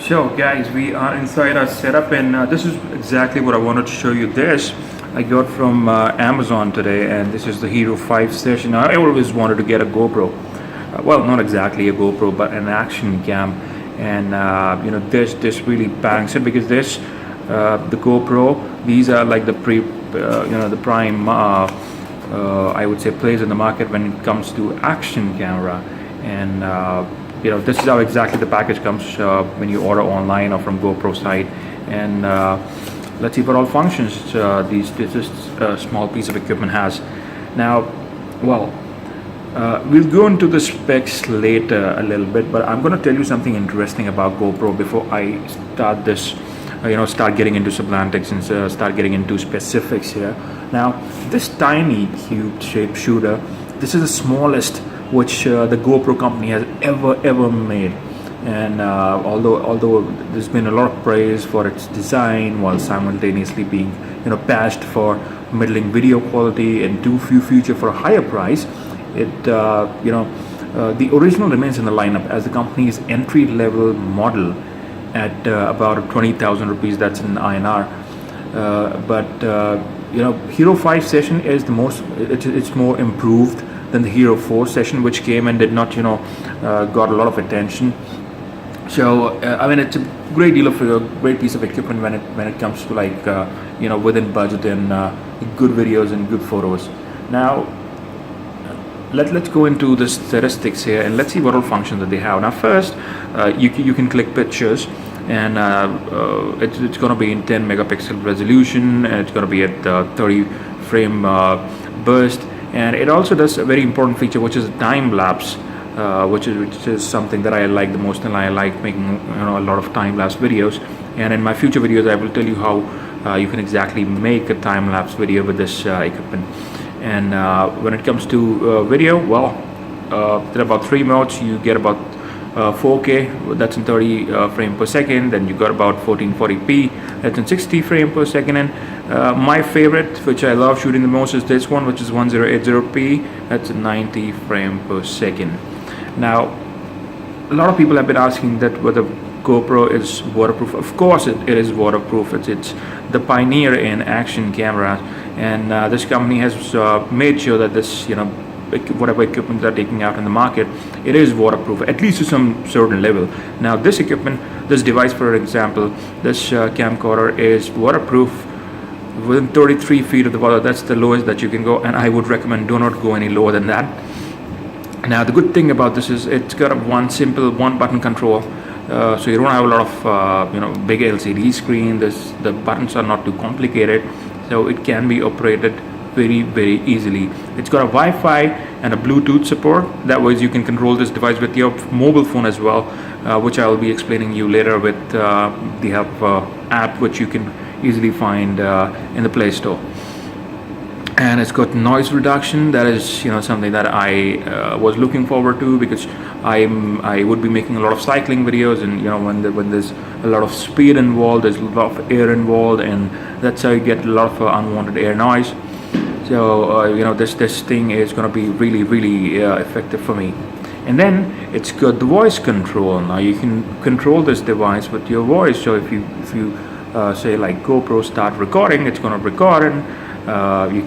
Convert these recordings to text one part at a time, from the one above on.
So guys, we are inside our setup, and this is exactly what I wanted to show you. This I got from Amazon today, and this is the Hero 5 session. Now, I always wanted to get a GoPro. Well, not exactly a GoPro, but an action cam. And this really bangs it, because this the GoPro, these are like the the prime I would say plays in the market when it comes to action camera. And this is how exactly the package comes when you order online or from GoPro site. And let's see what all functions this small piece of equipment has. Now, well, we'll go into the specs later a little bit, but I'm going to tell you something interesting about GoPro before I start this start getting into semantics and start getting into specifics here. Now, this tiny cube shaped shooter, this is the smallest which the GoPro company has ever made. And although there's been a lot of praise for its design, while simultaneously being bashed for middling video quality and too few feature for a higher price, the original remains in the lineup as the company's entry level model at about 20,000 rupees. That's in INR. Hero 5 session is the most. It's more improved than the Hero 4 session, which came and did not got a lot of attention. So I mean, it's a great deal of a great piece of equipment when it comes to within budget and good videos and good photos. Now let's go into the statistics here, and let's see what all functions that they have. Now first, you can click pictures, and it's going to be in 10 megapixel resolution, and it's going to be at 30 frame burst. And it also does a very important feature, which is a time lapse, which is something that I like the most, and I like making a lot of time lapse videos. And in my future videos, I will tell you how you can exactly make a time lapse video with this equipment. And when it comes to video, well, there are about 3 modes. You get about 4K, that's in 30 frame per second. Then you got about 1440p, that's in 60 frame per second. And my favorite, which I love shooting the most, is this one, which is 1080p, that's 90 frame per second. Now, a lot of people have been asking that whether GoPro is waterproof. Of course it is waterproof. It's the pioneer in action cameras, and this company has made sure that this whatever equipment they're taking out in the market, it is waterproof, at least to some certain level. Now this equipment, this device for example, this camcorder is waterproof within 33 feet of the water. That's the lowest that you can go, and I would recommend do not go any lower than that. Now the good thing about this is it's got one simple one button control, so you don't have a lot of big LCD screen. The buttons are not too complicated, so it can be operated very easily. It's got a Wi-Fi and a Bluetooth support. That way you can control this device with your mobile phone as well, which I will be explaining you later with the help app, which you can easily find in the Play Store. And it's got noise reduction. That is something that I was looking forward to, because I would be making a lot of cycling videos, and when there's a lot of speed involved, there's a lot of air involved, and that's how you get a lot of unwanted air noise. So this thing is going to be really effective for me. And then it's got the voice control. Now you can control this device with your voice. So if you say like GoPro start recording, it's going to record, and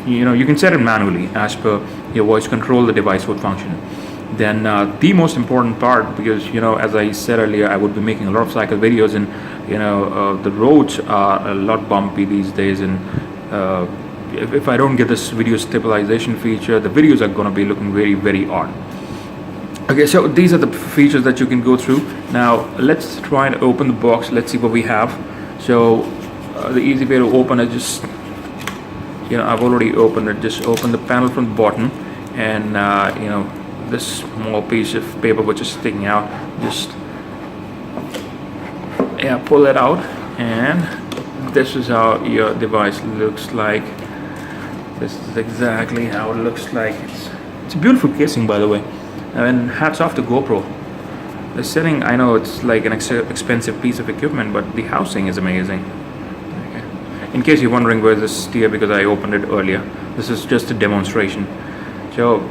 you can set it manually as per your voice control. The device would function. Then the most important part, because as I said earlier, I would be making a lot of cycle videos, and the roads are a lot bumpy these days, and if I don't get this video stabilization feature, the videos are going to be looking very odd. Okay, so these are the features that you can go through. Now let's try and open the box. Let's see what we have. So the easy way to open it, just I've already opened it. Just open the panel from the bottom, and this small piece of paper which is sticking out, just pull it out, and this is how your device looks like. This is exactly how it looks like. It's a beautiful casing, by the way, and hats off to GoPro. The setting, I know it's like an expensive piece of equipment, but the housing is amazing. Okay. In case you're wondering where this is here, because I opened it earlier, this is just a demonstration. So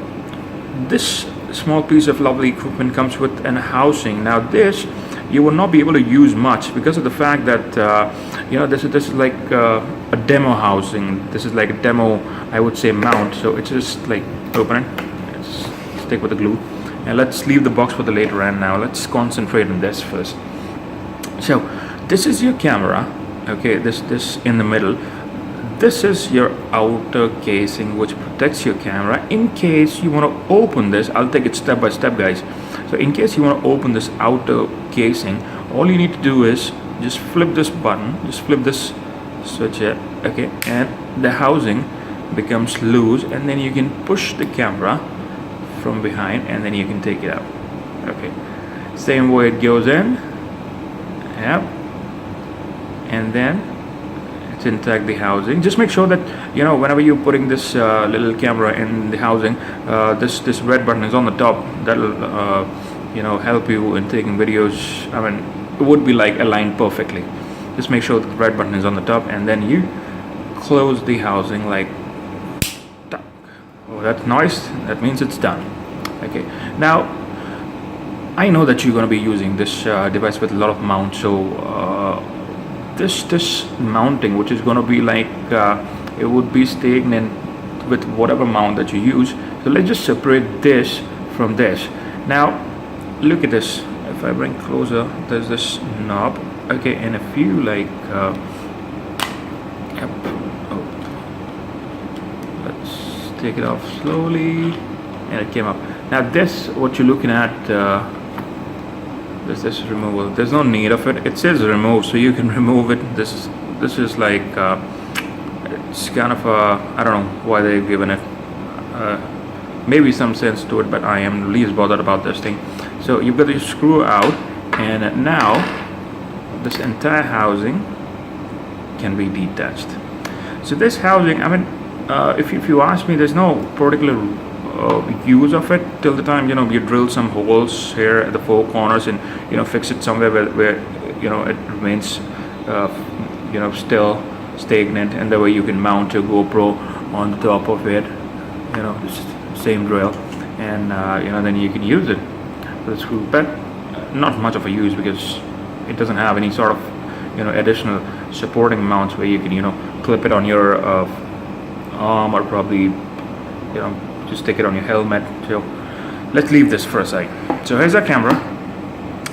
this small piece of lovely equipment comes with an housing. Now this you will not be able to use much because of the fact that this is like a demo housing. This is like a demo, I would say, mount. So it's just like open it, let's stick with the glue, and let's leave the box for the later end. Now let's concentrate on this first. So this is your camera, okay, this in the middle. This is your outer casing which protects your camera. In case you want to open this, I'll take it step by step, guys. So in case you want to open this outer casing, all you need to do is just flip this button, just flip this switch here, okay, and the housing becomes loose, and then you can push the camera from behind and then you can take it out. Okay, same way it goes in, yep, and then it's intact, the housing. Just make sure that whenever you're putting this little camera in the housing, this red button is on the top. That'll help you in taking videos. I mean, it would be like aligned perfectly. Just make sure that the red button is on the top, and then you close the housing like tuck. Oh, that noise, that means it's done. Okay, now I know that you're going to be using this device with a lot of mounts, so this mounting, which is going to be like it would be stagnant with whatever mount that you use. So let's just separate this from this. Now look at this. If I bring closer, there's this knob, okay, and if you like yep, oh, let's take it off slowly, and it came up. Now this, what you're looking at, this removal, there's no need of it. It says remove, so you can remove it. This is like it's kind of I don't know why they've given it maybe some sense to it, but I am least bothered about this thing. So you've got to screw out, and now this entire housing can be detached. So this housing, I mean, if you ask me, there's no particular use of it till the time you drill some holes here at the four corners and fix it somewhere where it remains still stagnant, and that way you can mount your GoPro on the top of it, just same drill, and then you can use it with a screw. But not much of a use because it doesn't have any sort of additional supporting mounts where you can clip it on your arm, or probably just stick it on your helmet. So let's leave this for a sec. So here's our camera.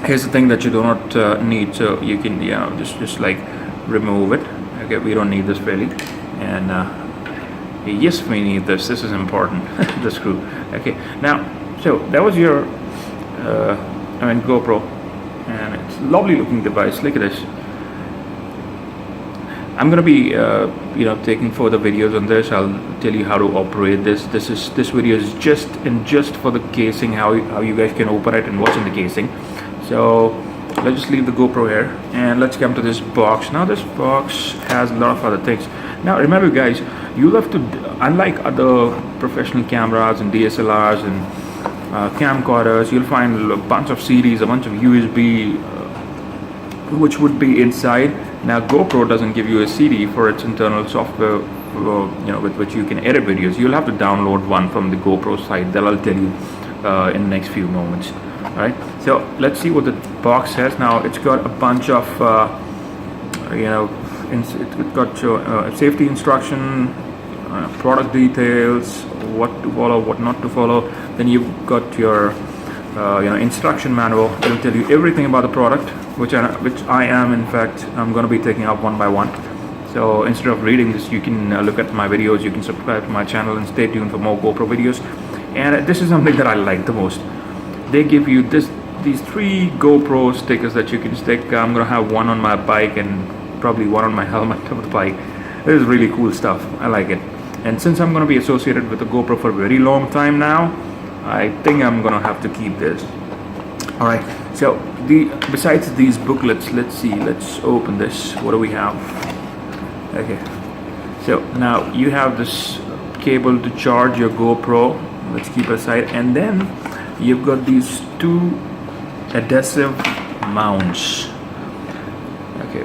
Here's the thing that you do not need, so you can just like remove it. Okay, we don't need this really, and yes, we need this. This is important. The screw. Okay, now so that was your GoPro, and it's a lovely looking device. Look at this. I'm gonna be taking further videos on this. I'll tell you how to operate this. This video is just for the casing, how you guys can open it and what's in the casing. So let's just leave the GoPro here, and let's come to this box. Now this box has a lot of other things. Now remember, guys, you'll have to, unlike other professional cameras and DSLRs and camcorders, you'll find a bunch of CDs, a bunch of USB, which would be inside. Now GoPro doesn't give you a CD for its internal software, with which you can edit videos. You'll have to download one from the GoPro site that I'll tell you in the next few moments. All right. So let's see what the box says. Now it's got a bunch of, it's got your safety instruction, product details, what to follow, what not to follow. Then you've got your instruction manual. It'll tell you everything about the product, which I am, in fact, I'm going to be taking up one by one. So instead of reading this, you can look at my videos, you can subscribe to my channel and stay tuned for more GoPro videos. And this is something that I like the most. They give you these 3 GoPro stickers that you can stick. I'm going to have one on my bike and probably one on my helmet of the bike. This is really cool stuff. I like it. And since I'm going to be associated with the GoPro for a very long time now, I think I'm going to have to keep this. Alright, so besides these booklets, let's open this. What do we have? Okay, so now you have this cable to charge your GoPro. Let's keep it aside. And then you've got these 2 adhesive mounts. Okay,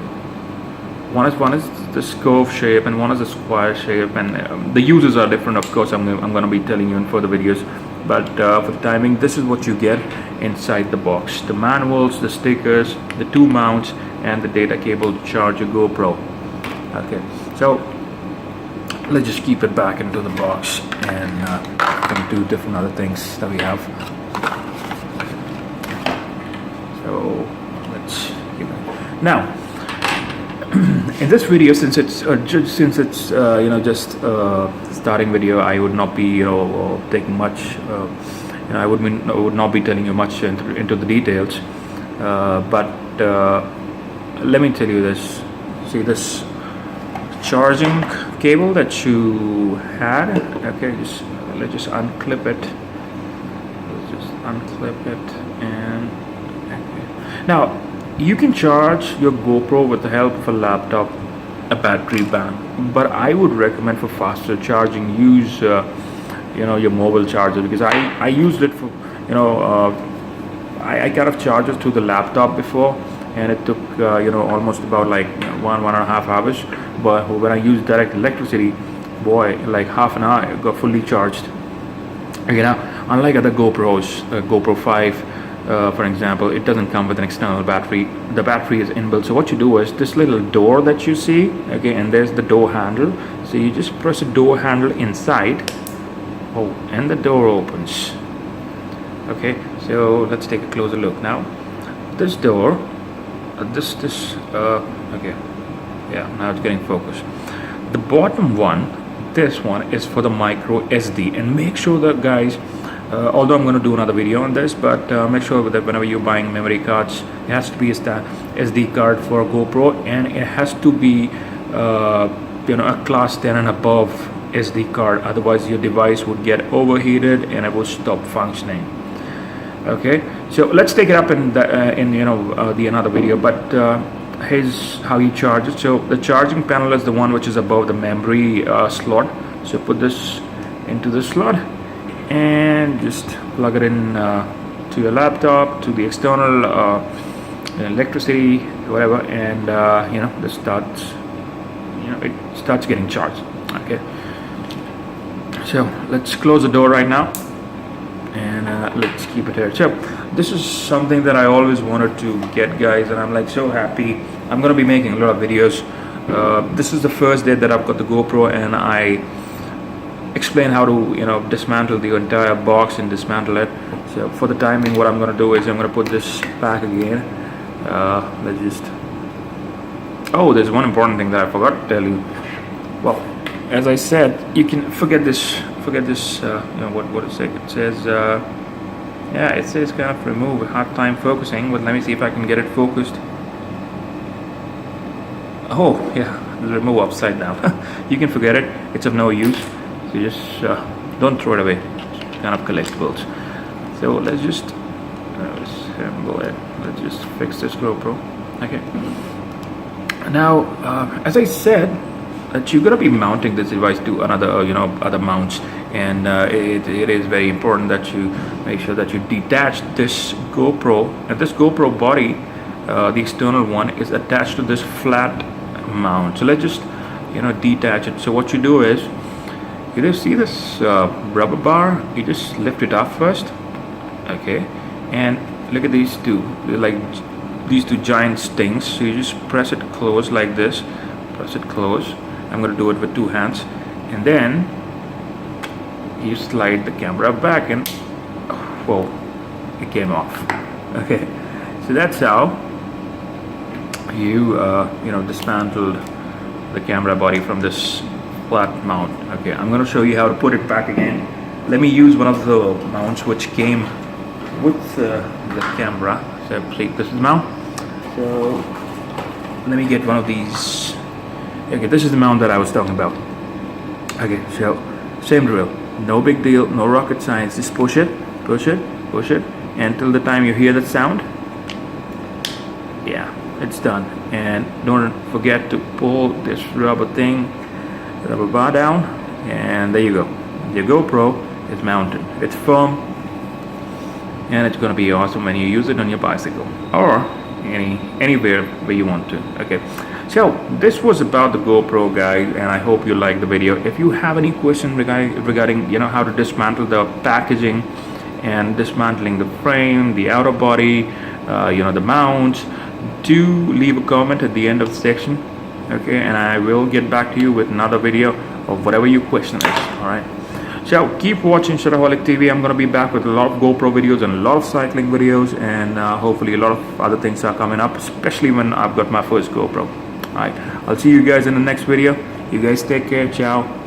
one is this curve shape and one is a square shape, and the uses are different, of course. I'm going to be telling you in further videos. but for the timing, this is what you get inside the box: the manuals, the stickers, the 2 mounts, and the data cable to charge your GoPro. Okay, so let's just keep it back into the box and do different other things that we have. So let's keep it. Now in this video, since it's just starting video, I would not be taking much. I would not be telling you much into the details. But let me tell you this. See this charging cable that you had? Okay, let's just unclip it. Let's just unclip it and okay. Now you can charge your GoPro with the help of a laptop, a battery bank, but I would recommend for faster charging use your mobile charger, because I used it for I kind of charged it to the laptop before, and it took almost about like 1.5 hours. But when I used direct electricity, boy, like half an hour it got fully charged. Okay, now unlike other GoPros, GoPro 5 for example, it doesn't come with an external battery. The battery is inbuilt. So what you do is this little door that you see, okay, and there's the door handle. So you just press the door handle inside, and the door opens. Okay, so let's take a closer look now. This door, okay, yeah, now it's getting focused. The bottom one, this one is for the micro SD, and make sure that, guys, although I'm going to do another video on this, but make sure that whenever you're buying memory cards, it has to be a SD card for a GoPro, and it has to be a class 10 and above SD card. Otherwise your device would get overheated and it will stop functioning. Okay, so let's take it up in the another video. But here's how you charge it. So the charging panel is the one which is above the memory slot. So put this into the slot and just plug it in to your laptop, to the external electricity, whatever, and this starts, it starts getting charged. Okay, so let's close the door right now, and let's keep it here. So this is something that I always wanted to get, guys, and I'm like so happy. I'm gonna be making a lot of videos. This is the first day that I've got the GoPro, and I explain how to dismantle the entire box and dismantle it. So for the timing, what I'm gonna do is I'm gonna put this back again. Let's just, there's one important thing that I forgot to tell you. Well, as I said, you can forget this what it says. It says it says kind of remove, hard time focusing, but let me see if I can get it focused. Oh yeah, remove upside down. You can forget it, it's of no use. So you just don't throw it away. It's kind of collectibles. So let's just assemble it. Let's just fix this GoPro. Okay, now as I said, that you're gonna be mounting this device to another other mounts, and it is very important that you make sure that you detach this GoPro, and this GoPro body, the external one, is attached to this flat mount. So let's just detach it. So what you do is, you just see this rubber bar, you just lift it up first, okay, and look at these two. They're like these two giant stings. So you just press it close like this, press it close. I'm going to do it with 2 hands, and then you slide the camera back, and whoa, it came off. Okay, so that's how you dismantled the camera body from this flat mount. Okay, I'm going to show you how to put it back again. Let me use one of the mounts which came with the camera. So see, this is the mount. So let me get one of these. Okay, this is the mount that I was talking about. Okay, so same drill, no big deal, no rocket science. Just push it, push it, push it until the time you hear that sound. Yeah, it's done. And don't forget to pull this rubber bar down, and there you go. Your GoPro is mounted. It's firm, and it's gonna be awesome when you use it on your bicycle or anywhere where you want to. Okay, So this was about the GoPro, guys, and I hope you liked the video. If you have any question regarding how to dismantle the packaging and dismantling the frame, the outer body, the mounts, do leave a comment at the end of the section, okay, and I will get back to you with another video of whatever your question is. All right, so keep watching Shutterholic TV. I'm going to be back with a lot of GoPro videos and a lot of cycling videos, and hopefully a lot of other things are coming up, especially when I've got my first GoPro. All right, I'll see you guys in the next video. You guys take care. Ciao.